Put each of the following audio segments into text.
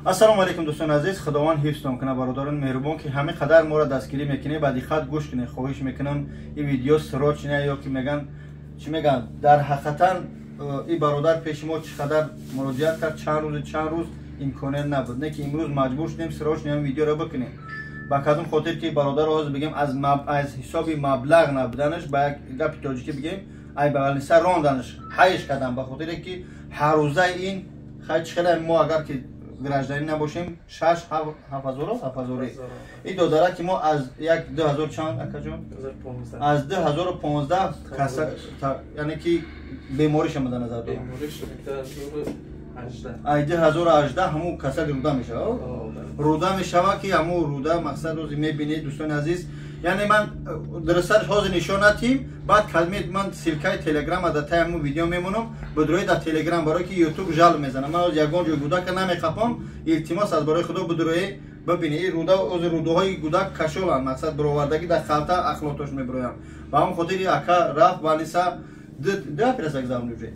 ассалому алейкум дӯстони азиз, худованд ҳифзтон кунад. бародарон меҳрубон ки ҳамин қадар моро дастгирӣ мекунед, ба диққат гӯш кунед. хоҳиш мекунам ин видео сироҷ не ё ки меган чӣ меган дар ҳақиқатан ин бародар пеши мо чӣ қадар муроҷиат кард, чанд рӯз имконият набуд, не ки имрӯз маҷбур шудем сироҷ ин видеоро бикунем. ба кадом хотир ки бародар ҳозир бигем аз ҳисоби маблағ набуданаш ба як гапи тоҷикӣ бигем ай балниса ронданаш 8 қадам, ба хотире ки ҳар рӯза ин хай чӣ қадар мо агар ки гражданин набошем 6-7 ин додара ки мо аз 2000 чанд акаҷон аз 2015 каса яъне ки бемориша мада назар дорам ай 2018 ҳамун касал рӯда мешава. Рӯда мешава ки ҳамун рӯда мақсад ӯзи мебинед дӯстони азиз. Яъне ман дурасташ ҳозир нишон натим, баъд калмет ман силкаи телеграм адатай ҳамун видео мемонам, бидурӯи дар телеграм барои ки ютуб жал мезанам. Ман ягон ҷой гудака намеқапам, илтимос аз барои худо бидурӯи бибини ин рӯда ӯзи рӯдаҳои гудак кашоланд, мақсад бировардагӣ дар халта ахлотош мебироям. Ба ҳамун хотири ака рафт балниса ду операция гузаронд уже.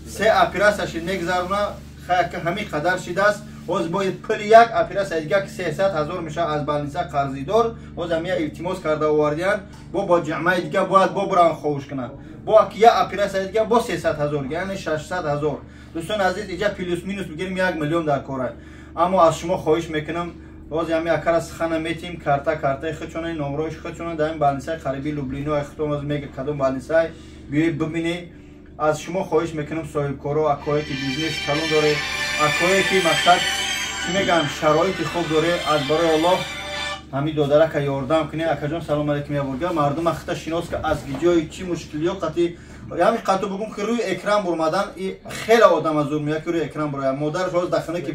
Се операцияши мегузарона хаяка ҳамин қадар шидааст. ҳозир бояд пули як операция дигар ки 300,000 мешавад аз балниса қарзидор. ҳозир ҳамия илтимос карда овардиянд, бо ҷамъаи дигар бояд бо биранд хоҳиш кунанд. Бо ки як операция дигар бо 300,000 яъне 600,000. дӯстони азиз иҷа плюс минус бигирем 1 миллион дар кор аст. аммо аз шумо хоҳиш мекунам ҳозир ҳамия акара сихана метим картаи худшона номрои худшона дар ин балнисаи қариби Люблино худтон ҳозир мега кадом балнисаи биёи бибинед. аз шумо хоҳиш мекунам соҳибкоро акое ки бизнес калон доре, акое ки мақсад чӣ мегӯям шароити хуб доре, аз барои Аллоҳ ҳамин додарака ёрдам кунед. акаҷон салом алейкум яборга мардума хита шинос ка аз ҷои чӣ мушкилиё қати ҳамин қату бигум ки рӯи экран бурмадан хеле одам аз зур меяд ки рӯи экран бурояд. модараш ҳозир дар хона ки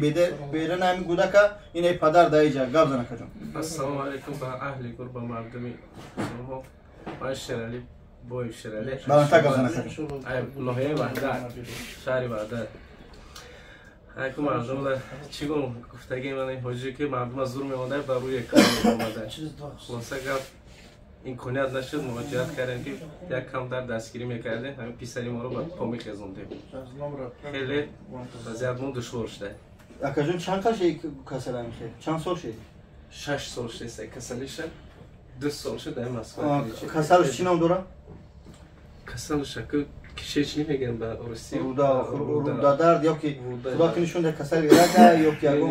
берана ҳамин гудака ине падар дар иҷа гап зан акаҷон. ассалому алейкум ба аҳли гур ба мардуми ма шерали бой шерали баланта гап зан акаҷон. ай лоҳияи ваҳда шаҳри ваҳда ҳайку мардумла чӣ гум гуфтагӣ ман ҳоҷӣ ки мардум аз зур меомада ба рӯи экран омада хулоса гап имконият нашуд муроҷиат кардем ки як камтар дастгирӣ мекардем ҳамин писари моро ба по мехезондем. хеле вазъият мо душвор шуда. акаҷон чанд қаши касала мехе чанд сол шед? 6 сол шеста касалиша 2 сол шуда дар Москва. касалш чӣ ном дора? касалша ки кишеш мегӯям ба русӣ рӯда дард ё ки худо ки нишон дар касали рага ё ки ягон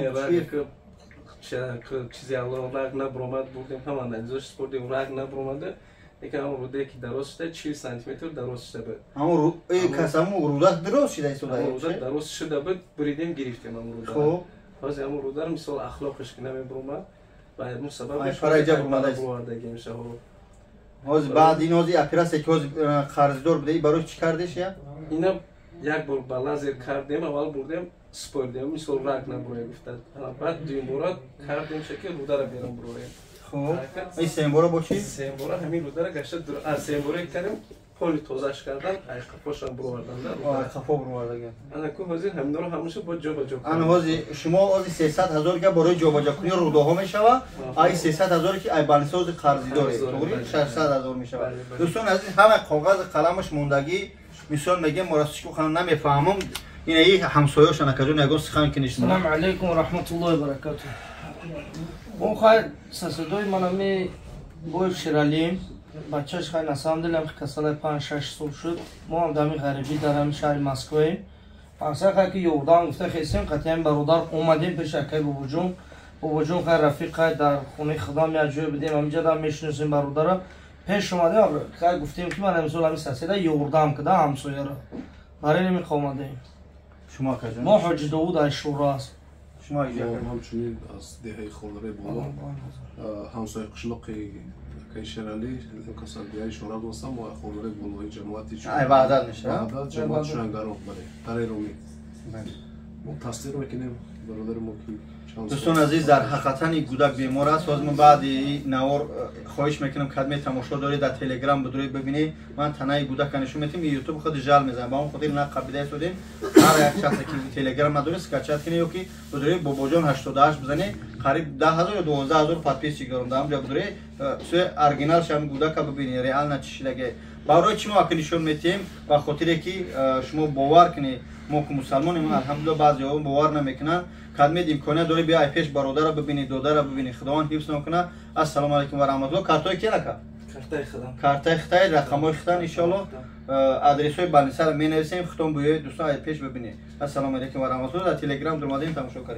чизи алло раг набуромад бурдем ҳама надизош спордем раг набуромада лекин ҳамон рӯдае ки дароз шуда 40 сантиметр дароз шуда буд. ҳамон касаму рӯда дароз шуда истода рӯда дароз шуда буд буридем гирифтем ҳамон рӯда. ҳозир ҳамон рӯдаро мисол ахлоқаш ки намебуромад ба ҳамон сабаб фараҷа бурмадаги мешава. ҳозир баъди ин ҳозир операция ки ҳозир қарздор буда и барои чӣ кардеш я? ина як бор ба лазер кардем, аввал бурдем спордем мисол рак набуроя гуфтад. баъд дуюм бора кардем ки рӯдара берам буроем. хуб ин сеюм бора бо чӣ? сеюм бора ҳамин рӯдара гашта аз сеюм бора кардем поли тозаш кардан ай қафошам буроварданда қафо буровардаган. ана ку ҳозир ҳаминро ҳамаша бо ҷобаҷо ана ҳозир шумо ҳозир 300,000 га барои ҷобаҷокунии рӯдаҳо мешава. ай 300,000 ки ай балниса ҳозир қарзи доред тугри 600,000 мешава. дӯстон азиз ҳама коғази қаламаш мондагӣ мисол мегем морастиш ку хана намефаҳмам ина и ҳамсоёшан акаҷон ягон сихан ки нишмон. салому алейкум ва раҳматуллоҳи ва баракату. бо хайр сасадои манами бой ширалим бачаш хай на самом деле касалай 5-6 сол шуд. мо ҳам дами ғарибӣ дар ҳамин шаҳри Москваем. пансай хай ки ёрдан гуфта хестем қатъиян бародар омадем пеши акай бобоҷон хай рафиқай дар хонаи худам як ҷое будем ҳаминҷа дам мешиносем бародара пеш омадем хай гуфтем ки ман мисол ҳамин соседа ёрдам када ҳамсояро барои нами омадем. шумо акаҷон мо ҳоҷи Довуд айшура аст. шумо ҳамчунин аз деҳаи холдараи боло ҳамсояи қишлоқи акаи шералӣ касалбияи шора достам ва холдараи болои ҷамоати ай ваъдат мешава ҷамоати шурангаро бале тарероми мо тасдиқ мекунем бародари мо ки дӯстон азиз дар ҳақиқатан ин гудак бемор аст. ҳозир ман баъди навор хоҳиш мекунам кадме тамошо доред дар телеграм бидурӯи бибинед. ман танаи гудака нишон метим ин ютуб худи жал мезанам ба он хотир на қабида истодем ҳар як шахсе ки телеграм надоред скачат кине ё ки бидурӯи бобоҷон 88 бизане қариб 10,000 ё 12,000 подписчик дорам дар ҳамҷа бидурӯи сӯи оригинал шам гудака бибинед реална чӣ шидаге барои чӣ мо ака нишон метиҳем ба хотире ки шумо бовар кунед мо ки мусалмонем алҳамдулилла баъзеҳо бовар намекунанд кадмед имконият дори биай пеш бародара бибини додара бибини худованд ҳифз накуна. Ассалому алайкум ва раҳматуллоҳ. Картои ки нака картаи хитай рақамои хитай иншоаллоҳ адресои балнисара менависем хитон буёи дӯстон ай пеш бибинед. Ассалому алайкум ва раҳматуллоҳ. Дар телеграм дурмадем тамошо каред.